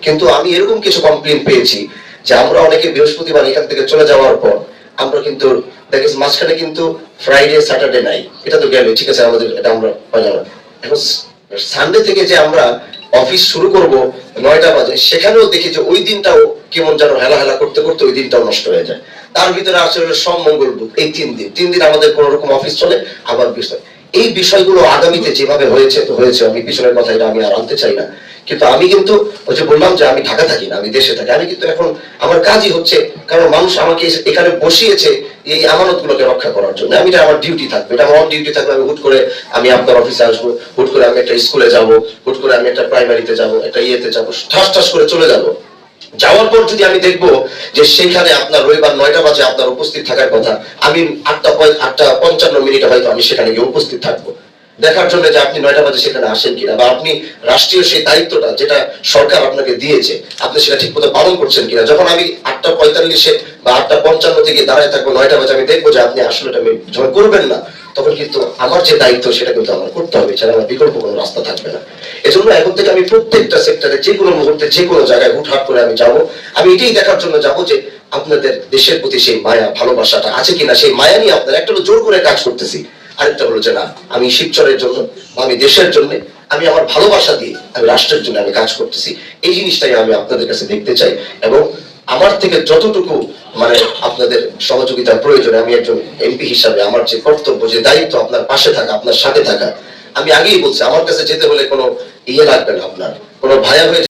কিন্তু আমি এরকম কিছু কমপ্লেন পেয়েছি যে আমরা অনেকে বৃহস্পতিবার এখান থেকে চলে যাওয়ার পর আমরা কিন্তু দেখেছি মাঝখানে কিন্তু ফ্রাইডে স্যাটারডে নাই, এটা তো গেল ঠিক আছে, আমাদের এটা আমরা পাইলাম না। এখন সানডে থেকে যে আমরা অফিস শুরু করব 9টা বাজে, সেখানেও দেখি যে ওই দিনটাও কেমন যেন হেলা হেলা করতে করতে ওই দিনটাও নষ্ট হয়ে যায়। তার ভিতরে আসলে সোম মঙ্গল বুধ এই 3 দিন আমাদের কোন রকম অফিস চলে, আবার বিষয় এই বিষয়গুলো আগামীতে যেভাবে হয়েছে তো হয়েছে, আমি পিছনের কথা এটা আমি আর আনতে চাই না। কিন্তু আমি কিন্তু ওই যে বললাম যে আমি ঢাকা থাকি না, আমি দেশে থাকি। আমি কিন্তু এখন আমার কাজই হচ্ছে, কারণ মানুষ আমাকে এখানে বসিয়েছে এই আমানত গুলোকে রক্ষা করার জন্য। আমি এটা আমার ডিউটি থাকবে, এটা আমার ডিউটি থাকবে। আমি হুট করে আমি আপনার অফিসে আসবো, হুট করে আমি একটা স্কুলে যাব, হুট করে আমি একটা প্রাইমারিতে যাব, একটা ইয়েতে যাব, ঠাস ঠাস করে চলে যাব। যাওয়ার পর যদি আমি দেখবো যে সেইখানে আপনার রবিবার 9টা বাজে আপনার উপস্থিত থাকার কথা, আমি 8:55 হয়তো আমি সেখানে গিয়ে উপস্থিত থাকবো দেখার জন্য যে আপনি 9টা বাজে সেখানে আসেন কিনা, বা আপনি রাষ্ট্রীয় সেই দায়িত্বটা যেটা সরকার আপনাকে দিয়েছে আপনি সেটা ঠিক মতো পালন করছেন কিনা। যখন আমি 8:45 বা 8:55 থেকে দাঁড়ায় থাকবো 9টা বাজে, আমি দেখবো যে আপনি আসলে এটা যখন করবেন না, তখন কিন্তু আমার যে দায়িত্ব সেটা কিন্তু আমার করতে হবে, সেটা আমার বিকল্প কোনো রাস্তা থাকবে না। এজন্য এখন থেকে আমি প্রত্যেকটা সেক্টরে যে কোনো মুহূর্তে যে কোনো জায়গায় হুটহাট করে আমি যাব। আমি এটাই দেখার জন্য যাব যে আপনাদের দেশের প্রতি সেই মায়া ভালোবাসাটা আছে কিনা। সেই মায়া নিয়ে আপনারা একটা জোর করে কাজ করতেছি, আরেকটা হলো যে না, আমি শিবচরের জন্য, আমি দেশের জন্য, আমি আমার ভালোবাসা দিয়ে আমি রাষ্ট্রের জন্য আমি কাজ করতেছি। এই জিনিসটাই আমি আপনাদের কাছে দেখতে চাই। এবং আমার থেকে যতটুকু মানে আপনাদের সহযোগিতার প্রয়োজন, আমি একজন এমপি হিসাবে আমার যে কর্তব্য, যে দায়িত্ব আপনার পাশে থাকা, আপনার সাথে থাকা। আমি আগেই বলছি আমার কাছে যেতে হলে কোনো ইয়ে লাগবে না, আপনার কোনো ভায়া হয়ে